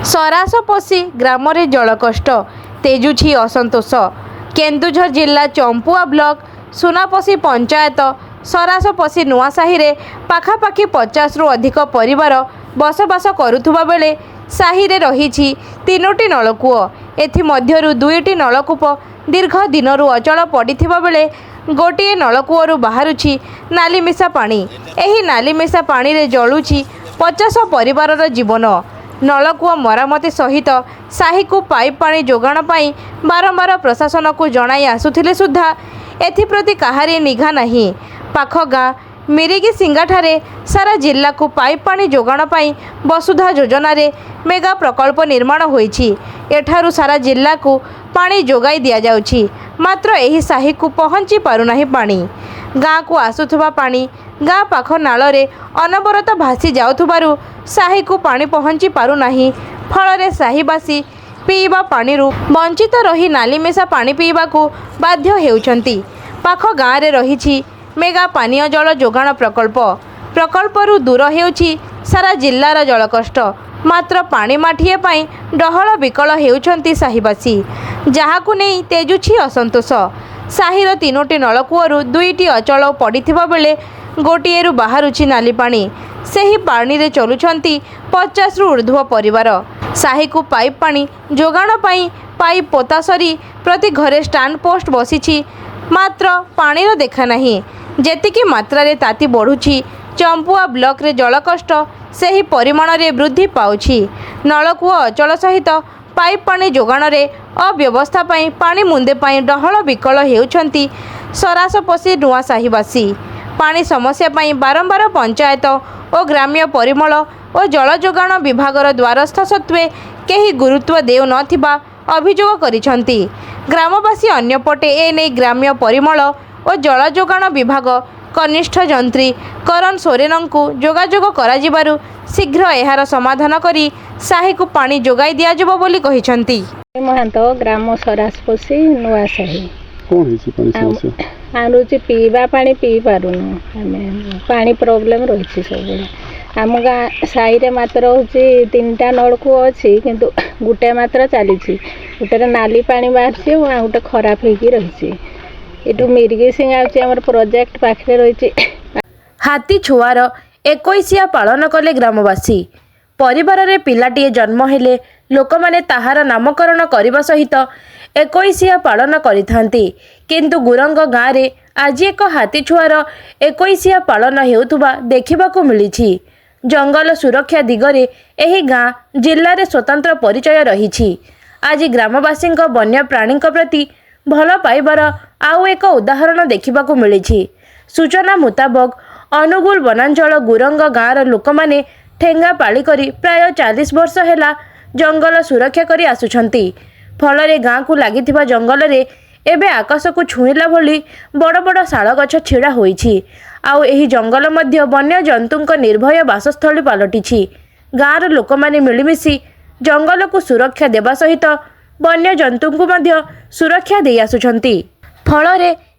सरास पशी ग्राम में जलकष्ट तेजुछि असंतोष। केन्दुझर जिला चंपुआ ब्लॉक सुनापशी पंचायत सरास पशी नुआसाही रे पाखापाखि 50 रु अधिक परिवार बसवास करुथुबा बेले साही रे रहिछि 3टी नलकूप। एथिमध्यरु 2टी नलकूप दीर्घ दिनरु अचल पड़िथिबा बेले गोटिए नलकूपरु बाहरुछि नाली मिशा पानी। एही नाली मिशा पानी रे जळुछि 50 परिवारर जीवन। नलकूप मरामती सहित साही को पाइप पानी जोगाण पाई बारंबार प्रशासन को जणाई आसुथिले सुद्धा एथिप्रति काहारी निघा नहीं। पाख गाँ मिरिगी सिंगाठारे सारा जिला को पाइप पानी जोगाण पाई वसुधा योजना रे मेगा प्रकल्प निर्माण होईछि। एठारु सारा जिला को पानी जोगाई दिया जाउछि, मात्र एही साही को पहुँची पारुनाही पानी। गाँ को आसुथुबा पानी गाँ पाख नाल रे अनबरत भासी जाउथुबारु साही को पानी पहुँची पारुनाही। फल साहीवासी पीवा पानी वंचित रही नाली मिशा पानी पीवा को बाध्य हेउछंती। पाख गाँ रे रहिछि मेगा पानीय जल जोगाण प्रकल्परु दूर हेउछि सारा जिल्लार जलकष्ट। मात्र पानी माठिए पाई डहल विकल हेउछंती साहीवासी, जहाकु नेई तेजुछि असंतोष। साहीर 3टी नलकूपरु 2टी अचल पड़िथिबा बेले गोटिएरु बाहरुछि नाली पानी। सेही पानी रे चलुछंती 50 रु ऊर्ध्व परिवार। साही को पाइप पानी जोगाण पाई पाइप पोता सरी प्रति घरे स्टैंड पोस्ट बसिछि, मात्र पानीर देखा नहीं। जेतिकी मात्रा रे ताती बढ़ुछि चंपुआ ब्लॉक रे जलकष्ट सेही परिमाण रे वृद्धि पाउछि। नलकूप अचल सहित पाइप पानी जोगाण रे अव्यवस्था पाई पानी मुंदे पाई डहल विकल हेउछंती सरास पशी नुआसाहीवासी। पानी समस्या पाई बारंबार पंचायत और ग्राम्य परिमल और जल जोगाण विभागर द्वारस्थ सत्वे केही गुरुत्व देउ नथिबा अभियोग करिसंती। ग्रामवासी अन्यपटे एने ग्राम्य परिमल और जल जोगाण विभाग कनिष्ठ जंत्री करण सोरेन को जोगाजोग कराजिबारु शीघ्र एहार समाधान करी साही को पानी जोगाई दिया जबो बोली कहिसंती। महंत ग्राम सरासपसी नुआसाही कौन है पानी समस्या आनुची पीवा पानी पी पारुनु। आमे पानी प्रॉब्लम रही सब आम गाँ साई मात्र हूँ 3टा नलकूप अच्छी किंतु गोटे मात्र चली गोटे नाली पानी बाहर गोटे खराब होगी रही। एटू मिर्गी सिंह आमर प्रोजेक्ट पाखे रही। हाथी छुआर 21 पालन कले ग्रामवासी। परिवार रे पिलाटीए जन्म हेले लोक माने ताहार नामकरण करने सहित 21 पालन करिथांती, किंतु गुरंग गाँ रे आज एक हाथी छुआर 21 पालन हेउथुबा देखिबाकू मिलिछि। जंगल सुरक्षा दिगरे एही गाँ जिल्ला रे स्वतंत्र परिचय रहिछि। आज ग्रामवासी वन्य प्राणी प्रति भल पाइबार आउ एक उदाहरण देखिबाकू मिलिछि। सूचना मुताबक अनुगुल वनांचल गुरंग गाँर लोक माने ठेंगा पाली करी प्राय 40 वर्ष हेला जंगल सुरक्षा करी आसुछंती। फल गाँ को लागिथिबा जंगल रे एबे आकाश को छुईला भली बड़ बड़ शाल गछ छिड़ा होईछि। आउ एही जंगल मध्य वन्य जंतुंक निर्भय बासस्थली पलटिछि। गाँर लोक माने मिलिमिशि जंगल को सुरक्षा देवा सहित वन्य जंतुंकु मध्य सुरक्षा दे आसुछंती। फल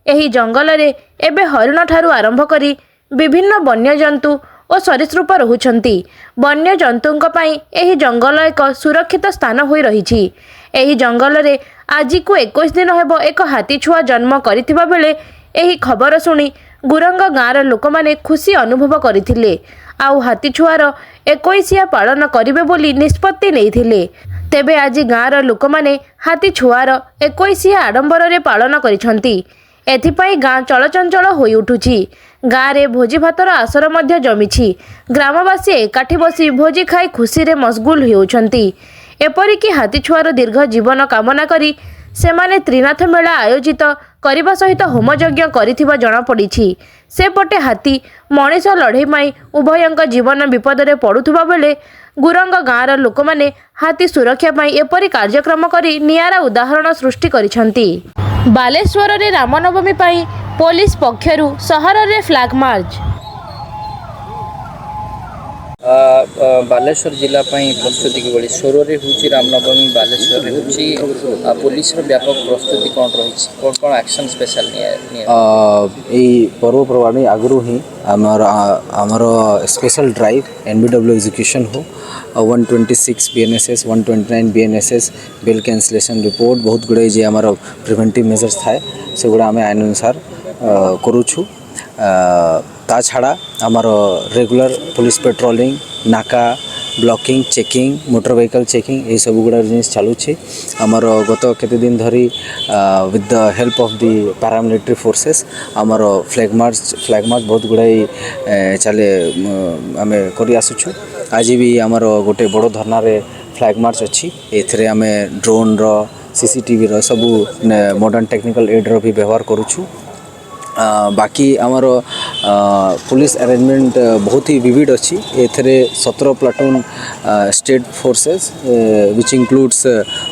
एही जंगल रे एबे हरिण ठारू आरंभ करी विभिन्न वन्य जंतु और सरीसृप रहुछंती। वन्य जंतुंक पई एही जंगल एक सुरक्षित स्थान होई रहिछि। एही जंगल रे आज को 21 दिन हेबो एक हाथी छुआ जन्म करिथिबा बेले एही खबर सुनी गुरंग गाँर लोक माने खुशी अनुभव करथिले। आउ हाथी छुआर 21 पालन करिवे बोली निष्पत्ति नेइथिले। तेबे आज गाँर लोक माने हाथी छुआर 21 आडंबर रे पालन करिसंती। एथिपाई गाँ चलचंचल होई उठुछि। गाँ रे भोजी भातर आसर मध्य जमिछि। ग्रामवासी एकाठी बसी भोजी खाई खुशी रे मशगुल हेउछंती। एपरिकी हाथी छुआर दीर्घ जीवन कामना करी सेमाने त्रिनाथ मेला आयोजित करने सहित होमयज्ञ करिथिबा जଣା पड़िछि। सेपटे हाथी मनीष लड़े माई उभयंक जीवन विपद रे पड़ुथुबा बेले गुरंग गाँर लोक माने हाथी सुरक्षा पाई एपरि कार्यक्रम करी नियारा उदाहरण सृष्टि करिसंती। बालेश्वर रे रामनवमी पाई पुलिस पक्षरु सहर रे फ्लैग मार्च। बालेश्वर जिला प्रस्तुति किभଳି सोरे होची रामनवमी बालेश्वर होची पुलिस रो व्यापक प्रस्तुति कौन रही कौन कौन एक्शन स्पेशल पर्वपर्वाणी आगु ही आमर स्पेशल ड्राइव एनबीडब्ल्यू एग्जीक्यूशन हो 126 BNSS 129 BNSS bill cancellation report बहुत गुड़े जे आमर प्रिवेंटिव मेजर्स थाए से गुड़ा आम आईन अनुसार करूछु ता छाड़ा आमर रेगुलर पुलिस पेट्रोलिंग नाका blocking checking motor vehicle checking ये सब गुड़ा जिनिस चलुछि आमर गत केते दिन धरी with the help of the paramilitary forces आमर फ्लैग मार्च बहुत गुड़ाई चले आम कर आसुछु आज भी आमर गोटे बड़ धरना रे फ्लैग मार्च अच्छी एथरे आम ड्रोन रो सीसीटीवी रो सब मॉडर्न टेक्निकल एड रो भी व्यवहार करूछु बाकी आमर पुलिस अरेंजमेंट बहुत ही विविड अच्छी एथरे 17 platoon state forces which includes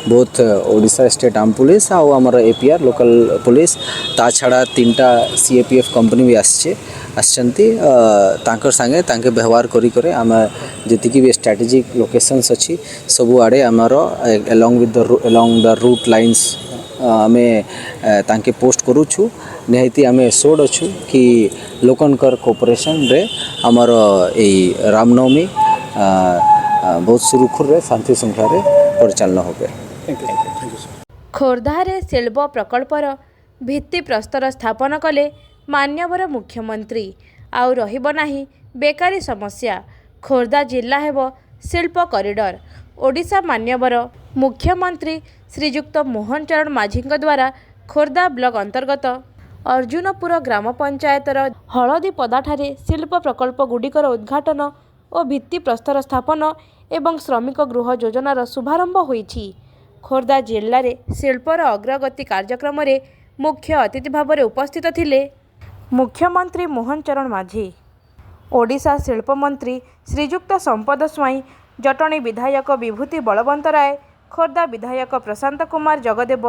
both Odisha state arm police आउ आमर एपीआर लोकल पुलिस ता छाड़ा 3टा सीएपीएफ कंपनी भी आसचंती तांकर संगे तांके व्यवहार करी करे आम जतिकी भी स्ट्रेटेजिक लोकेशंस अच्छी सबु आड़े आमर अलोंग द रूट लाइन्स आमे तांके पोस्ट करूछु निहायती आमे सोड अच्छु कि लोकनकर कोऑपरेशन रे आमर ए रामनवमी बहुत सुरुखुर रे शांति श्रृंखला रे परिचालन होबे। खोर्धारे शिल्प प्रकल्पर भित्तिप्रस्तर स्थापन कले मान्यवर मुख्यमंत्री आउ रहिब नाही बेकारी समस्या खोर्धा जिला हेब शिल्प कॉरिडोर ओडिशा मान्यवर मुख्यमंत्री श्रीजुक्त मोहन चरण माझी द्वारा खोर्धा ब्लॉक अंतर्गत अर्जुनपुर ग्राम पंचायतर हलदीपदाठारे शिल्प प्रकल्प गुड़िकर उद्घाटन और भित्तिप्रस्तर स्थापन एवं श्रमिक गृह योजनार शुभारंभ होईछि। खोर्धा जिले में शिल्पर अग्रगति कार्यक्रम रे मुख्य अतिथि भाव में उपस्थित थिले मुख्यमंत्री मोहन चरण माझी, ओडिशा शिल्प मंत्री श्रीजुक्त संपद स्वाई, जटणी विधायक विभूति बलवंत राय, खोर्धा विधायक प्रशांत कुमार जगदेव,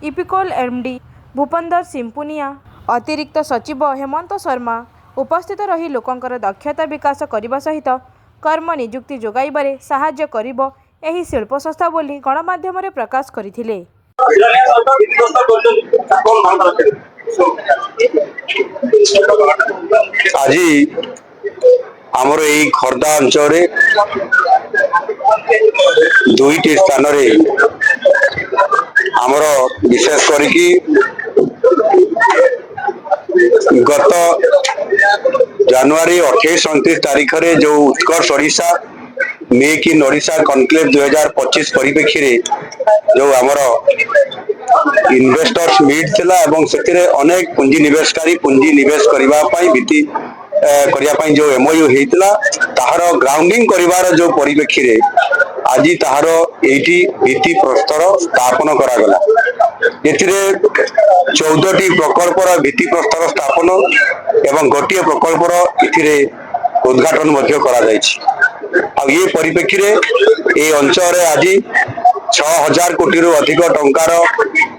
इपिकोल एमडी भूपेंदर सिंपुनिया, अतिरिक्त सचिव हेमंत शर्मा उपस्थित रही लोकंकर दक्षता विकास करने सहित कर्म नियुक्ति जोगाइबारे साहाय्य करिबो एही शिल्प संस्था बोली गणमाध्यम रे प्रकाश करथिले। आज आमर यही खोर्धा अंचल दुईटी स्थान आमर विशेष करिकी गत जनवरी 28-29 तारीख रे जो Utkarsh Odisha make in Odisha conclave 2025 परिप्रेक्षी रे जो आमर इन्वेस्टर्स मीट थिला एवं सेतिरे अनेक पुंजी निवेशकारी पुंजी निवेश करबा पई भित्ति करिया पई जो एमओयू हेतिला ताहार ग्राउंडिंग करिवार जो परिप्रेक्षी रे आज ताहार एठी भित्ति प्रस्तर स्थापन करा गला। एथिरे 14टी प्रकल्पर भित्ति प्रस्तर स्थापन एवं गोटिए प्रकल्पर एथिरे उद्घाटन मध्य करा जायछि। आ ये परिप्रेक्षी रे ए अंचल रे आज 6000 कोटी रु अधिक टंकार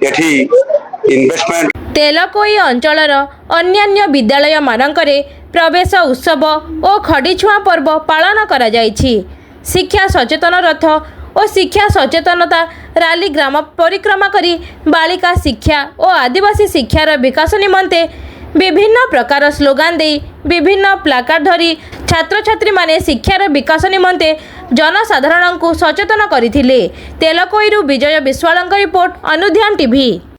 एठी इन्वेस्टमेंट। तेलकोई अंचलर अन्यान्य विद्यालय मानकरे प्रवेश उत्सव और खड़ीछुआ पर्व पालन करा जायछि। शिक्षा सचेतन रथ और शिक्षा सचेतनता रैली ग्राम परिक्रमा करी बालिका शिक्षा और आदिवासी शिक्षार विकास निमंते विभिन्न प्रकार स्लोगान दे विभिन्न प्लाकार्ड धरी छात्र छात्री माने शिक्षार विकास निमंते जनसाधारण को सचेतन करथिले। तेलकोईरु विजय विश्वालଙ୍କ रिपोर्ट अनुध्यान टीवी।